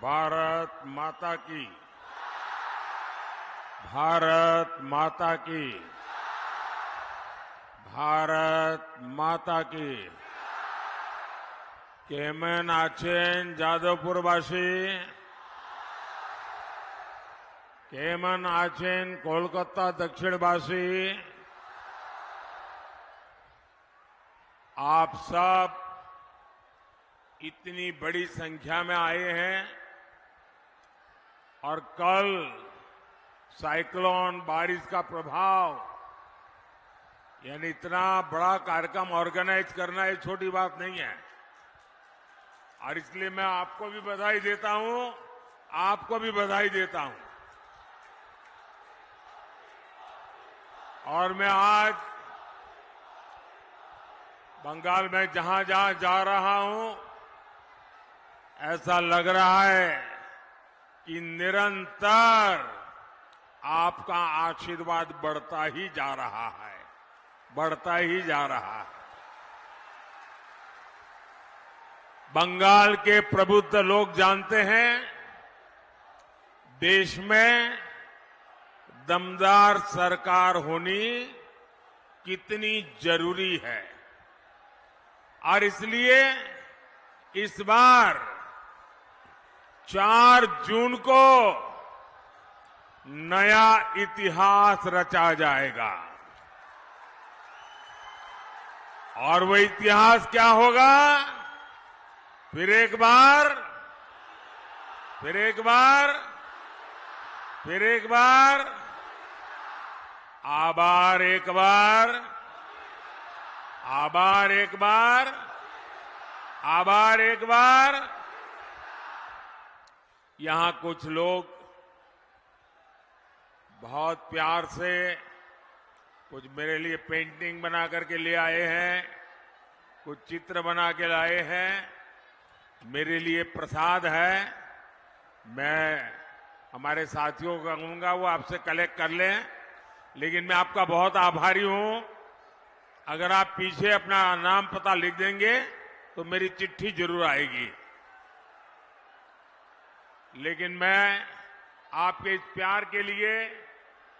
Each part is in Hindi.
भारत माता की, भारत माता की, भारत माता की। केमन आचेन जादवपुरवासी, केमन आचेन कोलकाता दक्षिणवासी, आप सब इतनी बड़ी संख्या में आए हैं और कल साइक्लोन बारिश का प्रभाव यानी इतना बड़ा कार्यक्रम ऑर्गेनाइज करना ये छोटी बात नहीं है। और इसलिए मैं आपको भी बधाई देता हूं, आपको भी बधाई देता हूं। और मैं आज बंगाल में जहां जहां जा रहा हूं, ऐसा लग रहा है कि निरंतर आपका आशीर्वाद बढ़ता ही जा रहा है, बढ़ता ही जा रहा है। बंगाल के प्रबुद्ध लोग जानते हैं देश में दमदार सरकार होनी कितनी जरूरी है। और इसलिए इस बार 4 जून को नया इतिहास रचा जाएगा। और वो इतिहास क्या होगा? फिर एक बार, फिर एक बार, फिर एक बार, आभार एक बार, आभार एक बार, आभार एक बार। यहां कुछ लोग बहुत प्यार से कुछ मेरे लिए पेंटिंग बना करके ले आए हैं, कुछ चित्र बना के लाए हैं। मेरे लिए प्रसाद है। मैं हमारे साथियों को कहूंगा वो आपसे कलेक्ट कर लें, लेकिन मैं आपका बहुत आभारी हूं। अगर आप पीछे अपना नाम पता लिख देंगे तो मेरी चिट्ठी जरूर आएगी। लेकिन मैं आपके इस प्यार के लिए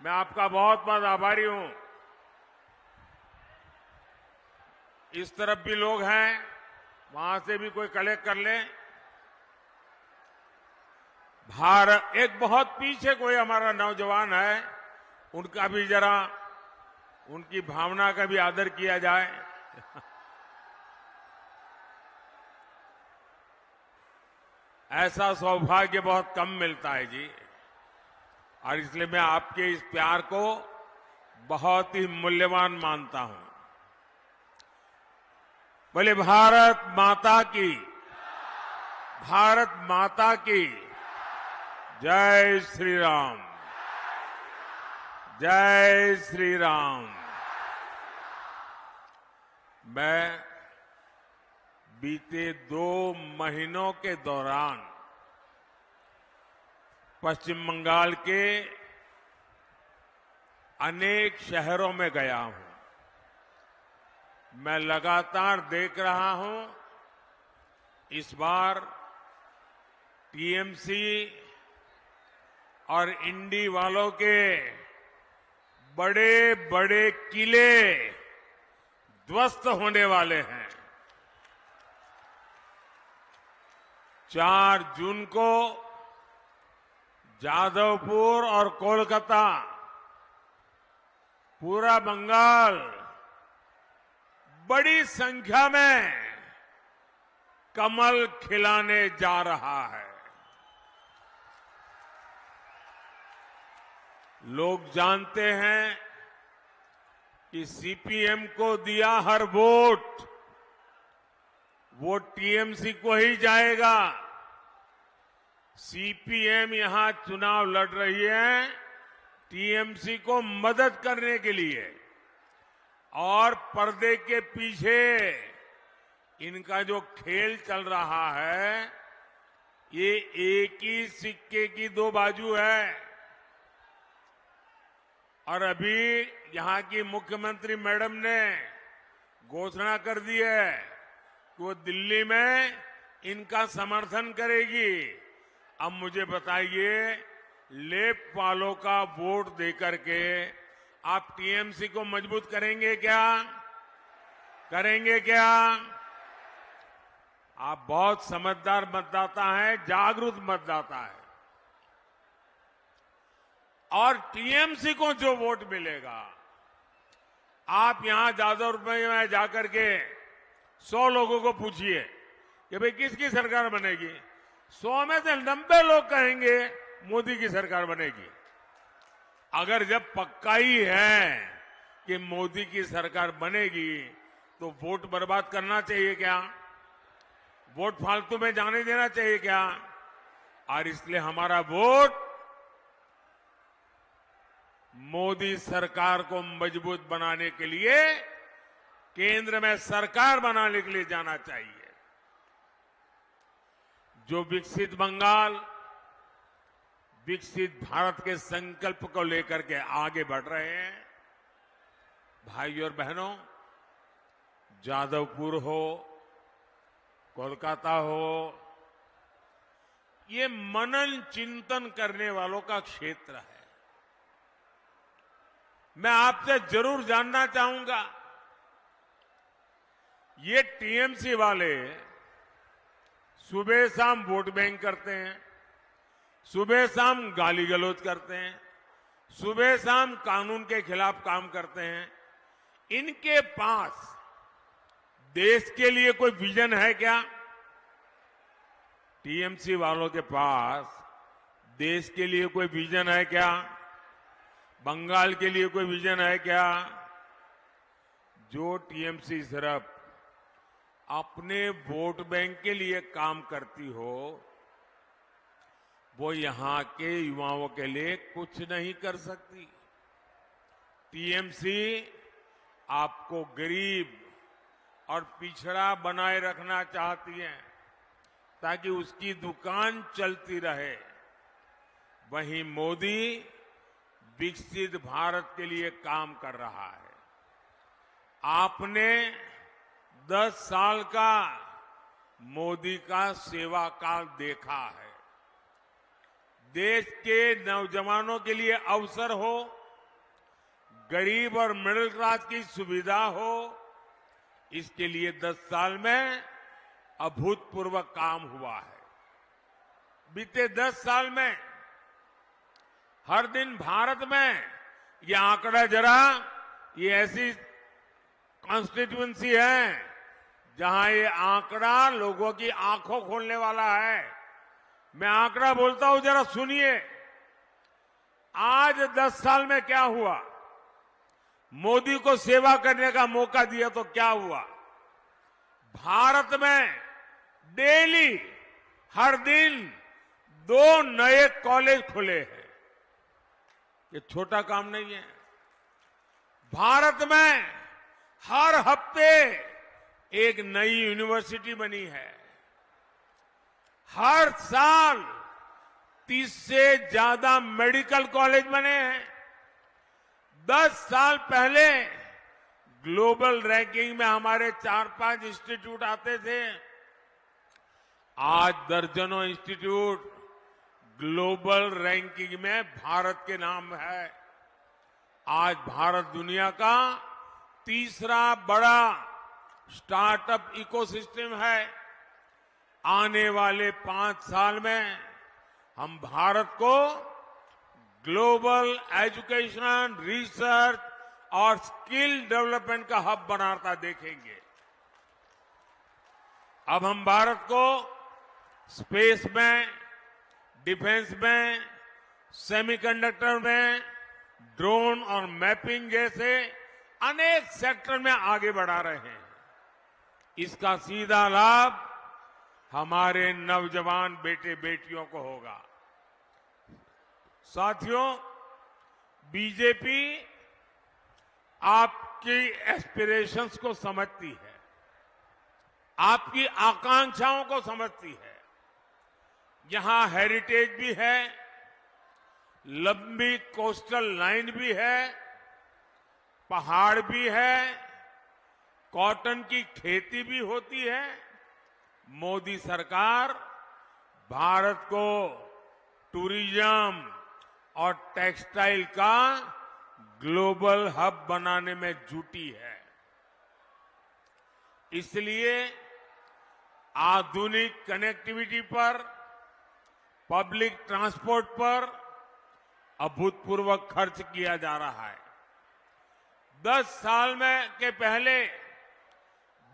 मैं आपका बहुत बहुत आभारी हूं। इस तरफ भी लोग हैं, वहां से भी कोई कलेक्ट कर ले। भारत, एक बहुत पीछे कोई हमारा नौजवान है, उनका भी जरा, उनकी भावना का भी आदर किया जाए। ऐसा सौभाग्य बहुत कम मिलता है जी। और इसलिए मैं आपके इस प्यार को बहुत ही मूल्यवान मानता हूं। बोले भारत माता की, भारत माता की जय श्री राम, जय श्री राम। मैं बीते 2 महीनों के दौरान पश्चिम बंगाल के अनेक शहरों में गया हूं। मैं लगातार देख रहा हूं, इस बार टीएमसी और इंडी वालों के बड़े बड़े किले ध्वस्त होने वाले हैं। 4 जून को जादवपुर और कोलकाता, पूरा बंगाल बड़ी संख्या में कमल खिलाने जा रहा है। लोग जानते हैं कि सीपीएम को दिया हर वोट वो टीएमसी को ही जाएगा। सीपीएम यहां चुनाव लड़ रही है टीएमसी को मदद करने के लिए, और पर्दे के पीछे इनका जो खेल चल रहा है ये एक ही सिक्के की 2 बाजू है। और अभी यहां की मुख्यमंत्री मैडम ने घोषणा कर दी है कि वो दिल्ली में इनका समर्थन करेगी। अब मुझे बताइए, लेफ्ट वालों का वोट देकर के आप टीएमसी को मजबूत करेंगे क्या? करेंगे क्या? आप बहुत समझदार मतदाता हैं, जागरूक मतदाता है। और टीएमसी को जो वोट मिलेगा, आप यहां जादवपुर में जाकर के 100 लोगों को पूछिए कि भाई किसकी सरकार बनेगी, 100 में से 90 लोग कहेंगे मोदी की सरकार बनेगी। अगर जब पक्का ही है कि मोदी की सरकार बनेगी तो वोट बर्बाद करना चाहिए क्या? वोट फालतू में जाने देना चाहिए क्या? और इसलिए हमारा वोट मोदी सरकार को मजबूत बनाने के लिए, केंद्र में सरकार बनाने के लिए जाना चाहिए। जो विकसित बंगाल, विकसित भारत के संकल्प को लेकर के आगे बढ़ रहे हैं, भाइयों और बहनों, जादवपुर हो, कोलकाता हो, ये मनन चिंतन करने वालों का क्षेत्र है। मैं आपसे जरूर जानना चाहूंगा, ये टीएमसी वाले सुबह शाम वोट बैंक करते हैं, सुबह शाम गाली गलौज करते हैं, सुबह शाम कानून के खिलाफ काम करते हैं। इनके पास देश के लिए कोई विजन है क्या? टीएमसी वालों के पास देश के लिए कोई विजन है क्या? बंगाल के लिए कोई विजन है क्या? जो टीएमसी सिर्फ अपने वोट बैंक के लिए काम करती हो, वो यहां के युवाओं के लिए कुछ नहीं कर सकती। टीएमसी आपको गरीब और पिछड़ा बनाए रखना चाहती है ताकि उसकी दुकान चलती रहे। वहीं मोदी विकसित भारत के लिए काम कर रहा है। आपने 10 साल का मोदी का सेवा काल देखा है। देश के नौजवानों के लिए अवसर हो, गरीब और मिडिल क्लास की सुविधा हो, इसके लिए 10 साल में अभूतपूर्व काम हुआ है। बीते 10 साल में हर दिन भारत में ये आंकड़ा जरा, ये ऐसी कॉन्स्टिट्यूएंसी है जहां ये आंकड़ा लोगों की आंखों खोलने वाला है। मैं आंकड़ा बोलता हूं, जरा सुनिए। आज 10 साल में क्या हुआ? मोदी को सेवा करने का मौका दिया तो क्या हुआ? भारत में डेली, हर दिन 2 नए कॉलेज खुले हैं। ये छोटा काम नहीं है। भारत में हर हफ्ते एक नई यूनिवर्सिटी बनी है। हर साल 30 से ज्यादा मेडिकल कॉलेज बने हैं। 10 साल पहले ग्लोबल रैंकिंग में हमारे 4-5 इंस्टीट्यूट आते थे। आज दर्जनों इंस्टीट्यूट ग्लोबल रैंकिंग में भारत के नाम है। आज भारत दुनिया का तीसरा बड़ा स्टार्टअप इकोसिस्टम है। आने वाले 5 साल में हम भारत को ग्लोबल एजुकेशन, रिसर्च और स्किल डेवलपमेंट का हब बनाता देखेंगे। अब हम भारत को स्पेस में, डिफेंस में, सेमीकंडक्टर में, ड्रोन और मैपिंग जैसे अनेक सेक्टर में आगे बढ़ा रहे हैं। इसका सीधा लाभ हमारे नौजवान बेटे बेटियों को होगा। साथियों, बीजेपी आपकी एस्पिरेशंस को समझती है, आपकी आकांक्षाओं को समझती है। यहां हेरिटेज भी है, लंबी कोस्टल लाइन भी है, पहाड़ भी है, कॉटन की खेती भी होती है। मोदी सरकार भारत को टूरिज्म और टेक्सटाइल का ग्लोबल हब बनाने में जुटी है। इसलिए आधुनिक कनेक्टिविटी पर, पब्लिक ट्रांसपोर्ट पर अभूतपूर्व खर्च किया जा रहा है। 10 साल में के पहले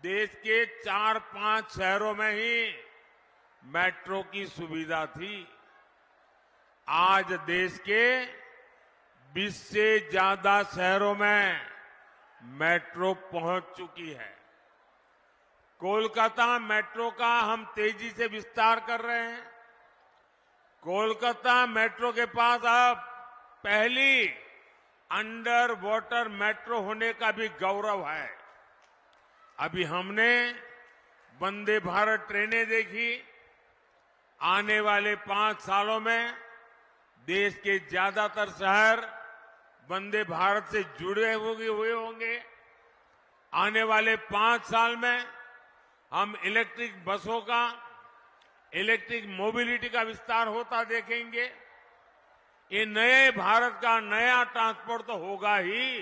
देश के 4-5 शहरों में ही मेट्रो की सुविधा थी। आज देश के 20 से ज्यादा शहरों में मेट्रो पहुंच चुकी है। कोलकाता मेट्रो का हम तेजी से विस्तार कर रहे हैं। कोलकाता मेट्रो के पास अब पहली अंडर वाटर मेट्रो होने का भी गौरव है। अभी हमने वंदे भारत ट्रेनें देखी। आने वाले 5 सालों में देश के ज्यादातर शहर वंदे भारत से जुड़े हुए होंगे। आने वाले 5 साल में हम इलेक्ट्रिक बसों का, इलेक्ट्रिक मोबिलिटी का विस्तार होता देखेंगे। ये नए भारत का नया ट्रांसपोर्ट तो होगा ही,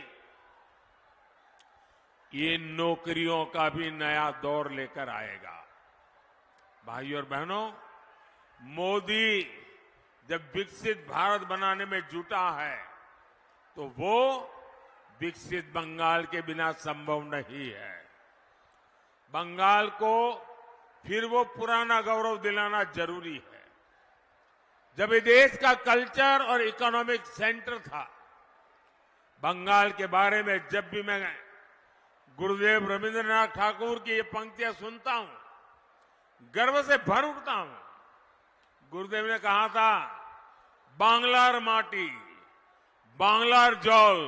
ये नौकरियों का भी नया दौर लेकर आएगा। भाइयों और बहनों, मोदी जब विकसित भारत बनाने में जुटा है तो वो विकसित बंगाल के बिना संभव नहीं है। बंगाल को फिर वो पुराना गौरव दिलाना जरूरी है। जब ये देश का कल्चर और इकोनॉमिक सेंटर था, बंगाल के बारे में जब भी मैं गुरुदेव रविंद्रनाथ ठाकुर की ये पंक्तियां सुनता हूं, गर्व से भर उठता हूं। गुरुदेव ने कहा था, बांग्लार माटी, बांग्लार जल,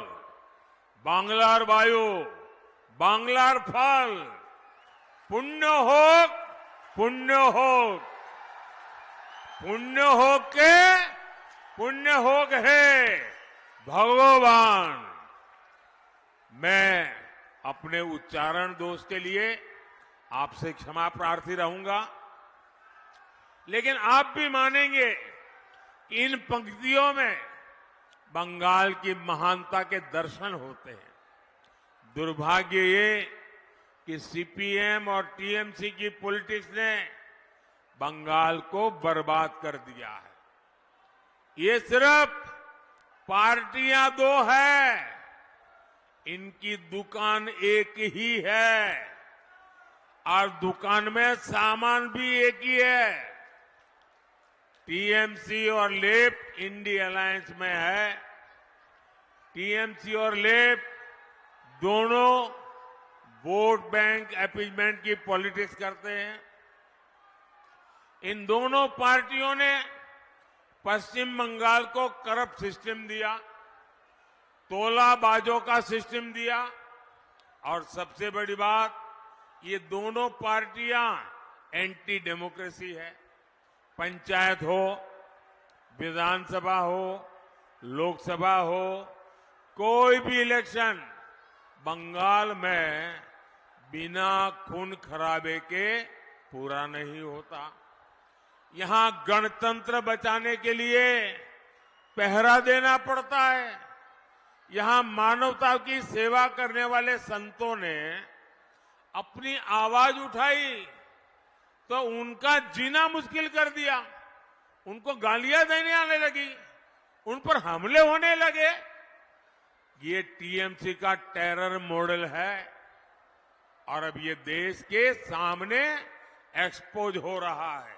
बांग्लार वायु, बांग्लार फल, पुण्य होक, पुण्य होक, पुण्य होक के पुण्य होक है भगवान। मैं अपने उच्चारण दोष के लिए आपसे क्षमा प्रार्थी रहूंगा, लेकिन आप भी मानेंगे कि इन पंक्तियों में बंगाल की महानता के दर्शन होते हैं। दुर्भाग्य ये कि सीपीएम और टीएमसी की पॉलिटिक्स ने बंगाल को बर्बाद कर दिया है। ये सिर्फ पार्टियां 2 है, इनकी दुकान एक ही है और दुकान में सामान भी एक ही है। टीएमसी और लेफ्ट इंडी अलायंस में है। टीएमसी और लेफ्ट दोनों वोट बैंक अपीजमेंट की पॉलिटिक्स करते हैं। इन दोनों पार्टियों ने पश्चिम बंगाल को करप्ट सिस्टम दिया, तोलाबाजों का सिस्टम दिया और सबसे बड़ी बात, ये दोनों पार्टियां एंटी डेमोक्रेसी है। पंचायत हो, विधानसभा हो, लोकसभा हो, कोई भी इलेक्शन बंगाल में बिना खून खराबे के पूरा नहीं होता। यहां गणतंत्र बचाने के लिए पहरा देना पड़ता है। यहां मानवता की सेवा करने वाले संतों ने अपनी आवाज उठाई तो उनका जीना मुश्किल कर दिया। उनको गालियां देने आने लगी, उन पर हमले होने लगे। ये टीएमसी का टेरर मॉडल है और अब ये देश के सामने एक्सपोज हो रहा है।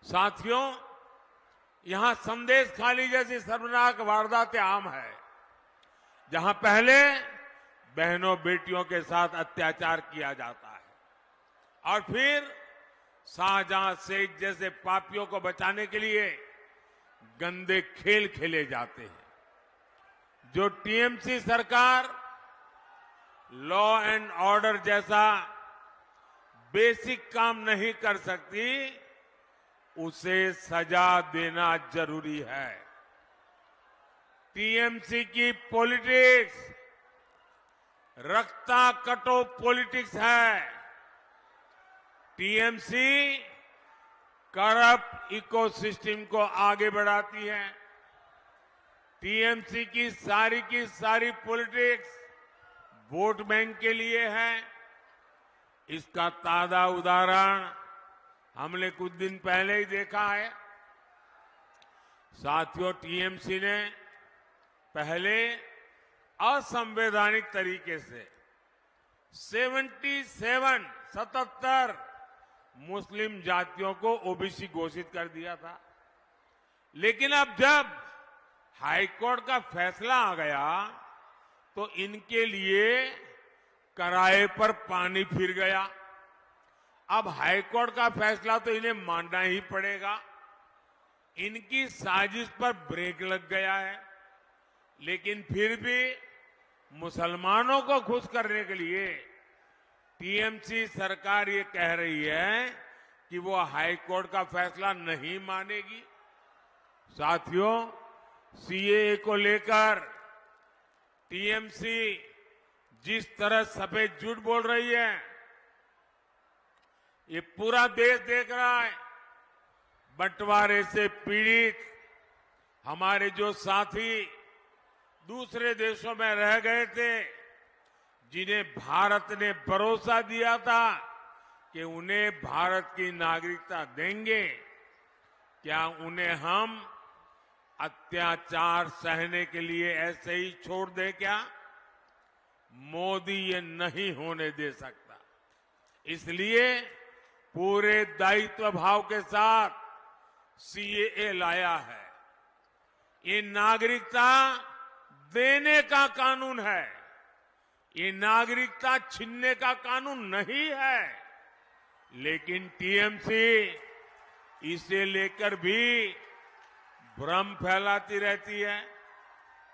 साथियों, यहां संदेश खाली जैसी शर्मनाक वारदातें आम है, जहां पहले बहनों बेटियों के साथ अत्याचार किया जाता है और फिर शाहजहां शेख जैसे पापियों को बचाने के लिए गंदे खेल खेले जाते हैं। जो टीएमसी सरकार लॉ एंड ऑर्डर जैसा बेसिक काम नहीं कर सकती, उसे सजा देना जरूरी है। टीएमसी की पॉलिटिक्स रक्ता कटो पॉलिटिक्स है। टीएमसी करप्ट इकोसिस्टम को आगे बढ़ाती है। टीएमसी की सारी पॉलिटिक्स वोट बैंक के लिए है। इसका ताजा उदाहरण हमने कुछ दिन पहले ही देखा है। साथियों, टीएमसी ने पहले असंवैधानिक तरीके से 77 मुस्लिम जातियों को ओबीसी घोषित कर दिया था। लेकिन अब जब हाईकोर्ट का फैसला आ गया तो इनके लिए कराए पर पानी फिर गया। अब हाईकोर्ट का फैसला तो इन्हें मानना ही पड़ेगा। इनकी साजिश पर ब्रेक लग गया है। लेकिन फिर भी मुसलमानों को खुश करने के लिए टीएमसी सरकार ये कह रही है कि वो हाईकोर्ट का फैसला नहीं मानेगी। साथियों, सीएए को लेकर टीएमसी जिस तरह सफेद झूठ बोल रही है, ये पूरा देश देख रहा है। बंटवारे से पीड़ित हमारे जो साथी दूसरे देशों में रह गए थे, जिन्हें भारत ने भरोसा दिया था कि उन्हें भारत की नागरिकता देंगे, क्या उन्हें हम अत्याचार सहने के लिए ऐसे ही छोड़ दे क्या? मोदी ये नहीं होने दे सकता। इसलिए पूरे दायित्व भाव के साथ सीएए लाया है। ये नागरिकता देने का कानून है, ये नागरिकता छीनने का कानून नहीं है। लेकिन टीएमसी इसे लेकर भी भ्रम फैलाती रहती है।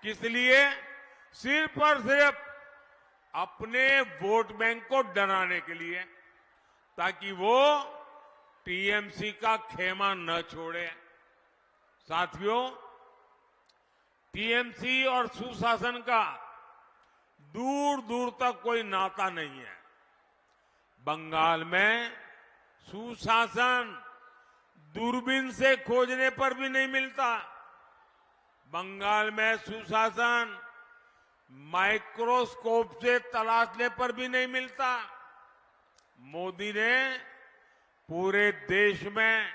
किस लिए? सिर्फ और सिर्फ अपने वोट बैंक को डराने के लिए, ताकि वो टीएमसी का खेमा न छोड़े। साथियों, टीएमसी और सुशासन का दूर दूर तक कोई नाता नहीं है। बंगाल में सुशासन दूरबीन से खोजने पर भी नहीं मिलता। बंगाल में सुशासन माइक्रोस्कोप से तलाशने पर भी नहीं मिलता। मोदी ने पूरे देश में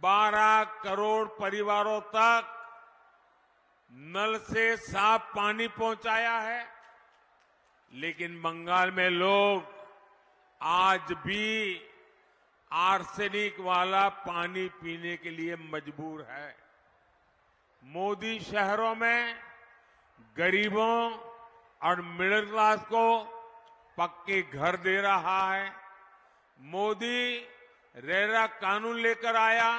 12 करोड़ परिवारों तक नल से साफ पानी पहुंचाया है। लेकिन बंगाल में लोग आज भी आर्सेनिक वाला पानी पीने के लिए मजबूर है। मोदी शहरों में गरीबों और मिडिल क्लास को पक्के घर दे रहा है। मोदी रेरा कानून लेकर आया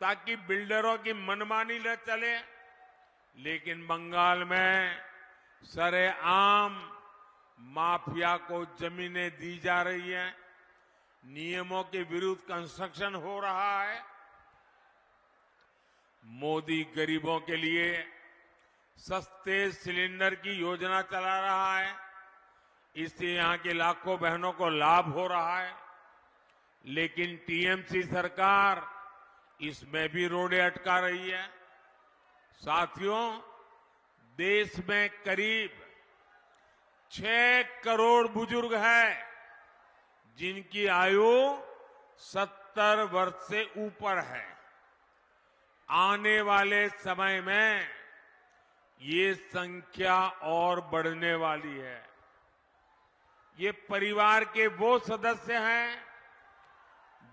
ताकि बिल्डरों की मनमानी न चले। लेकिन बंगाल में सरेआम माफिया को जमीनें दी जा रही हैं, नियमों के विरुद्ध कंस्ट्रक्शन हो रहा है। मोदी गरीबों के लिए सस्ते सिलेंडर की योजना चला रहा है। इससे यहां के लाखों बहनों को लाभ हो रहा है। लेकिन टीएमसी सरकार इसमें भी रोड़े अटका रही है। साथियों, देश में करीब 6 करोड़ बुजुर्ग हैं जिनकी आयु 70 वर्ष से ऊपर है। आने वाले समय में ये संख्या और बढ़ने वाली है। ये परिवार के वो सदस्य हैं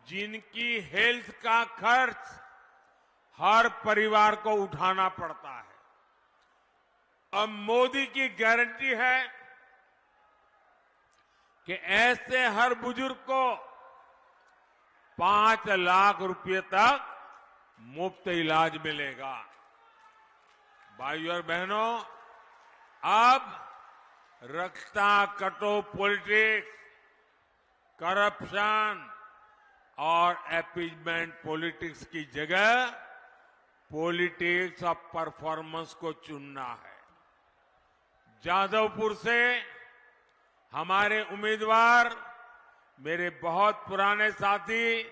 जिनकी हेल्थ का खर्च हर परिवार को उठाना पड़ता है। अब मोदी की गारंटी है कि ऐसे हर बुजुर्ग को 5 लाख रुपए तक मुफ्त इलाज मिलेगा। भाइयों और बहनों, अब रक्षा कटो पॉलिटिक्स, करप्शन और अपीजमेंट पॉलिटिक्स की जगह पॉलिटिक्स ऑफ परफॉर्मेंस को चुनना है। जादवपुर से हमारे उम्मीदवार, मेरे बहुत पुराने साथी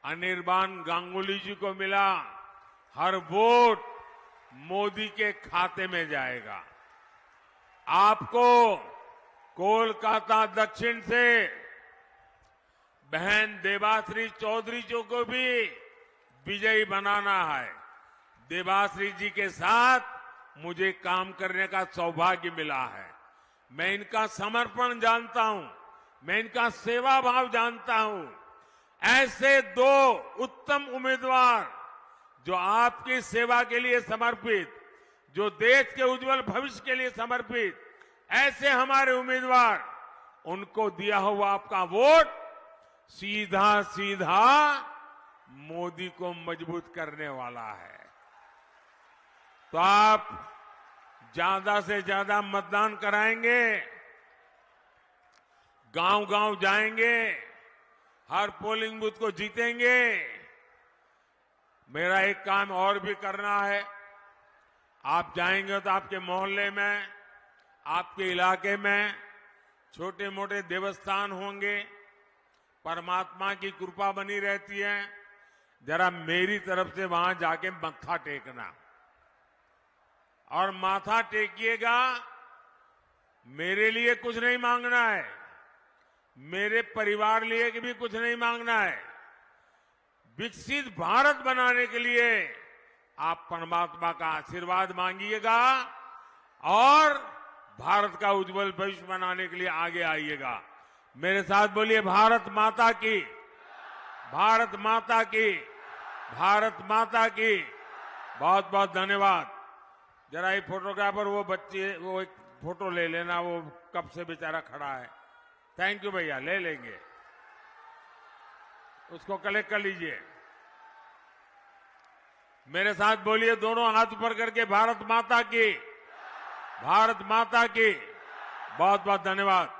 अनिर्बान गांगुली जी को मिला, हर वोट मोदी के खाते में जाएगा। आपको कोलकाता दक्षिण से बहन देवाश्री चौधरी जी को भी विजयी बनाना है। देवाश्री जी के साथ मुझे काम करने का सौभाग्य मिला है। मैं इनका समर्पण जानता हूं, मैं इनका सेवा भाव जानता हूं। ऐसे दो उत्तम उम्मीदवार जो आपकी सेवा के लिए समर्पित, जो देश के उज्जवल भविष्य के लिए समर्पित, ऐसे हमारे उम्मीदवार, उनको दिया हुआ आपका वोट सीधा सीधा मोदी को मजबूत करने वाला है। तो आप ज्यादा से ज्यादा मतदान कराएंगे, गांव-गांव जाएंगे, हर पोलिंग बूथ को जीतेंगे। मेरा एक काम और भी करना है। आप जाएंगे तो आपके मोहल्ले में, आपके इलाके में छोटे मोटे देवस्थान होंगे, परमात्मा की कृपा बनी रहती है। जरा मेरी तरफ से वहां जाके मत्था टेकना, और माथा टेकिएगा। मेरे लिए कुछ नहीं मांगना है, मेरे परिवार लिए भी कुछ नहीं मांगना है। विकसित भारत बनाने के लिए आप परमात्मा का आशीर्वाद मांगिएगा और भारत का उज्जवल भविष्य बनाने के लिए आगे आइएगा। मेरे साथ बोलिए, भारत माता की, भारत माता की, भारत माता की। बहुत बहुत धन्यवाद। जरा ये फोटोग्राफर, वो बच्चे, वो एक फोटो ले लेना, वो कब से बेचारा खड़ा है। थैंक यू भैया, ले लेंगे, उसको कलेक्ट कर लीजिए। मेरे साथ बोलिए, दोनों हाथ ऊपर करके, भारत माता की, भारत माता की। बहुत बहुत धन्यवाद।